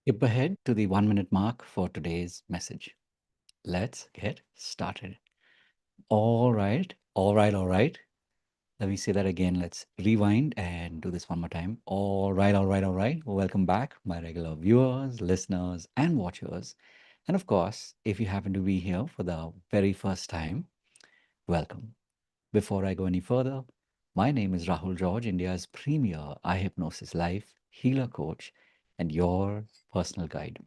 Skip ahead to the 1 minute mark for today's message. Let's get started. All right, all right, all right. Let me say that again. Let's rewind and do this one more time. All right, all right, all right. Welcome back, my regular viewers, listeners, and watchers. And of course, if you happen to be here for the very first time, welcome. Before I go any further, my name is Rahul George, India's premier eye hypnosis life healer coach, and your personal guide.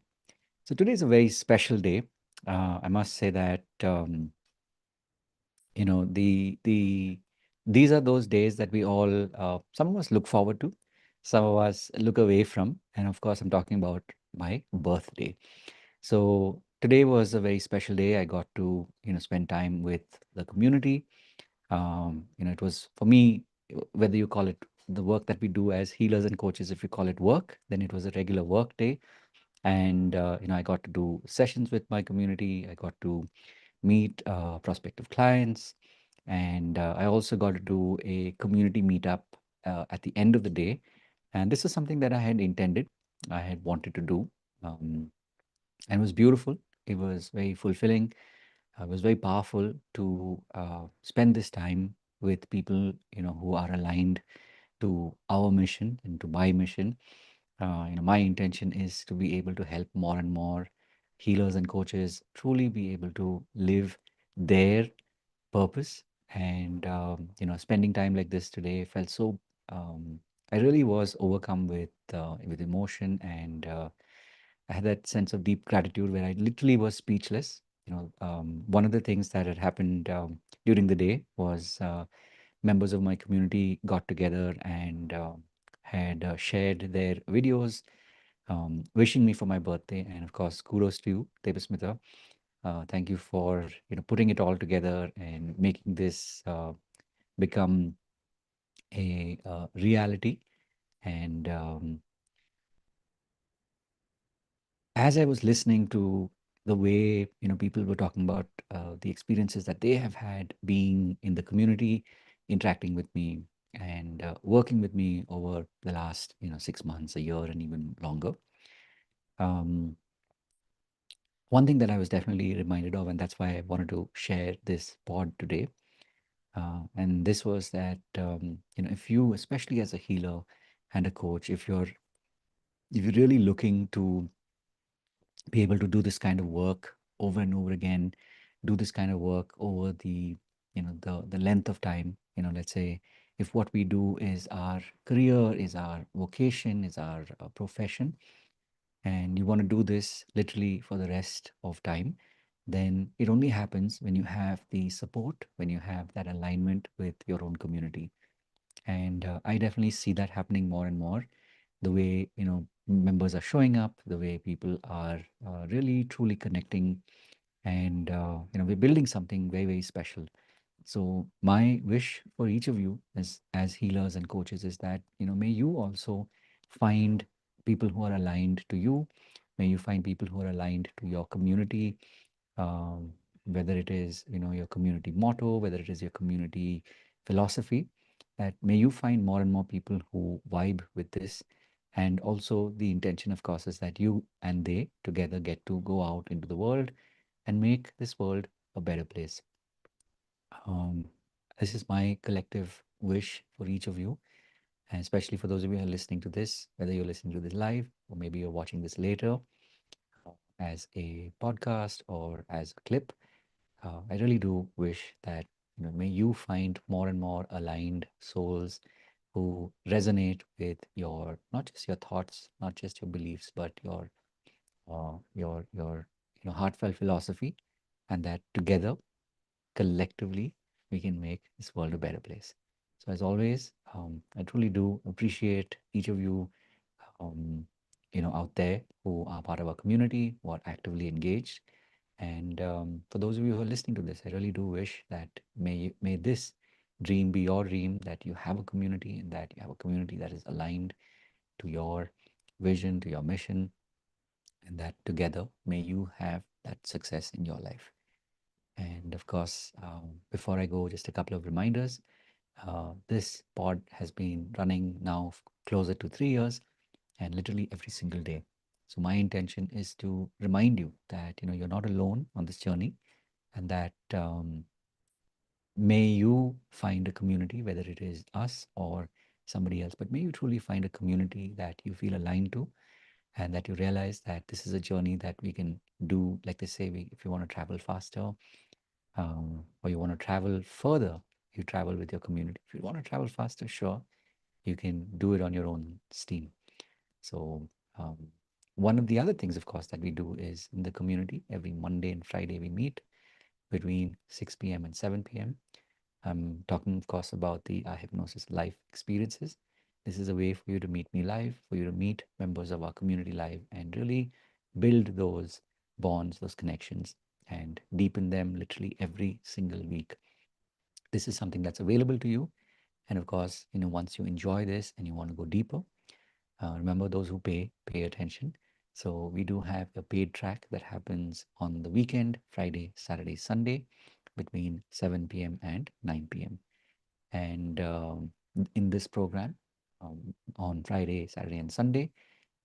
So today is a very special day. I must say that the these are those days that we all some of us look forward to, some of us look away from, and of course, I'm talking about my birthday. So today was a very special day. I got to spend time with the community. It was for me, whether you call it the work that we do as healers and coaches, if you call it work, then it was a regular work day. And I got to do sessions with my community. I got to meet prospective clients, and I also got to do a community meetup at the end of the day. And this is something that I had intended, I had wanted to do, um, and it was beautiful. It was very fulfilling. It was very powerful to spend this time with people, who are aligned to our mission and to my mission. My intention is to be able to help more and more healers and coaches truly be able to live their purpose. And spending time like this today felt so. I really was overcome with emotion, and I had that sense of deep gratitude where I literally was speechless. One of the things that had happened during the day was members of my community got together and had shared their videos wishing me for my birthday. And of course, kudos to you, Devasmita. Thank you for putting it all together and making this become a reality. And as I was listening to the way people were talking about the experiences that they have had being in the community, interacting with me, and working with me over the last 6 months, a year, and even longer. Um, One thing that I was definitely reminded of, and that's why I wanted to share this pod today, and this was that if you, especially as a healer and a coach, if you're really looking to be able to do this kind of work over and over again, do this kind of work over the length of time. Let's say if what we do is our career, is our vocation, is our profession, and you want to do this literally for the rest of time, then it only happens when you have the support, when you have that alignment with your own community. And I definitely see that happening more and more. The way members are showing up, the way people are really truly connecting, and we're building something very, very special. So my wish for each of you as healers and coaches is that may you also find people who are aligned to you. May you find people who are aligned to your community, um, whether it is your community motto, whether it is your community philosophy. That may you find more and more people who vibe with this. And also the intention, of course, is that you and they together get to go out into the world and make this world a better place. Um, this is my collective wish for each of you, and especially for those of you who are listening to this, whether you're listening to this live or maybe you're watching this later as a podcast or as a clip. I really do wish that may you find more and more aligned souls who resonate with your, not just your thoughts, not just your beliefs, but your heartfelt philosophy, and that together collectively we can make this world a better place. So as always, I truly do appreciate each of you, um, out there who are part of our community, who are actively engaged. And for those of you who are listening to this, I really do wish that may this dream be your dream, that you have a community and that you have a community that is aligned to your vision, to your mission, and that together may you have that success in your life. And of course, before I go, just a couple of reminders. This pod has been running now closer to 3 years, and literally every single day. So my intention is to remind you that you're not alone on this journey, and that may you find a community, whether it is us or somebody else, but may you truly find a community that you feel aligned to, and that you realize that this is a journey that we can do. Like they say, if you want to travel faster, or you want to travel further, you travel with your community. If you want to travel faster, sure, you can do it on your own steam. So, um, one of the other things, of course, that we do is in the community, every Monday and Friday, we meet between 6 p.m. and 7 p.m. I'm talking, of course, about the hypnosis life experiences. This is a way for you to meet me live, for you to meet members of our community live, and really build those bonds, those connections, and deepen them literally every single week. This is something that's available to you. And of course, once you enjoy this and you want to go deeper, remember, those who pay attention. So we do have a paid track that happens on the weekend, Friday, Saturday, Sunday, between 7 p.m. and 9 p.m. And in this program, on Friday, Saturday, and Sunday,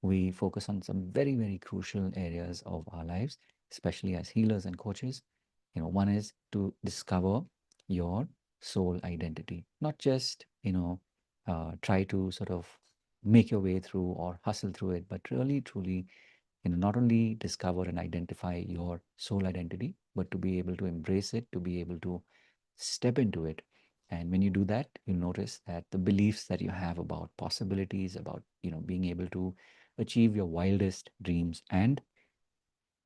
we focus on some very, very crucial areas of our lives, especially as healers and coaches. One is to discover your soul identity, not just, try to sort of make your way through or hustle through it, but really, truly, not only discover and identify your soul identity, but to be able to embrace it, to be able to step into it. And when you do that, you'll notice that the beliefs that you have about possibilities, about being able to achieve your wildest dreams, and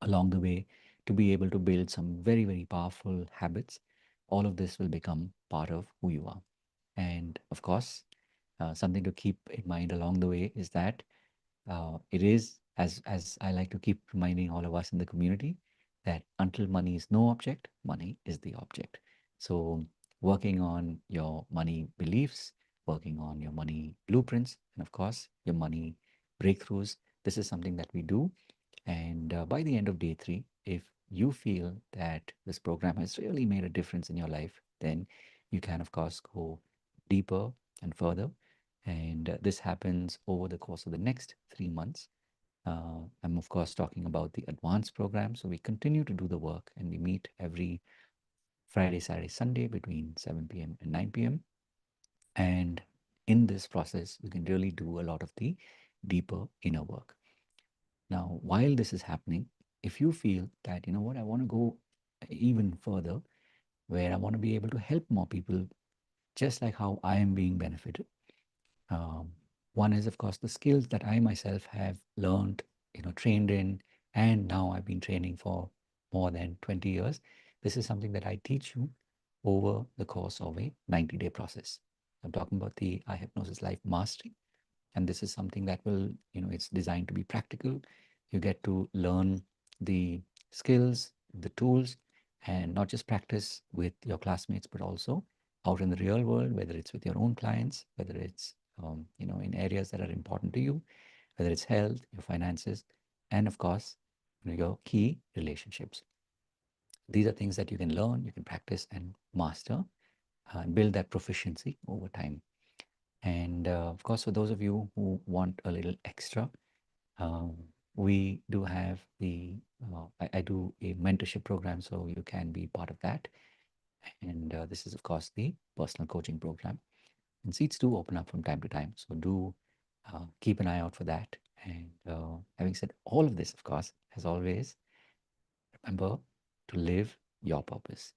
along the way to be able to build some very, very powerful habits, all of this will become part of who you are. And of course, something to keep in mind along the way is that it is, as I like to keep reminding all of us in the community, that until money is no object, money is the object. So working on your money beliefs, working on your money blueprints, and of course your money breakthroughs, this is something that we do. And by the end of day 3, if you feel that this program has really made a difference in your life, then you can, of course, go deeper and further. And this happens over the course of the next 3 months. I'm, of course, talking about the advanced program. So we continue to do the work, and we meet every Friday, Saturday, Sunday between 7 p.m. and 9 p.m. And in this process, you can really do a lot of the deeper inner work. Now, while this is happening, if you feel that, I want to go even further, where I want to be able to help more people, just like how I am being benefited. Um, One is, of course, the skills that I myself have learned, trained in, and now I've been training for more than 20 years. This is something that I teach you over the course of a 90-day process. I'm talking about the eye hypnosis life mastery. And this is something that will, it's designed to be practical. You get to learn the skills, the tools, and not just practice with your classmates, but also out in the real world, whether it's with your own clients, whether it's in areas that are important to you, whether it's health, your finances, and of course, your key relationships. These are things that you can learn, you can practice and master, and build that proficiency over time. And of course, for those of you who want a little extra, um, we do have I do a mentorship program, so you can be part of that. And this is, of course, the personal coaching program. And seats do open up from time to time, so do keep an eye out for that. And having said all of this, of course, as always, remember to live your purpose.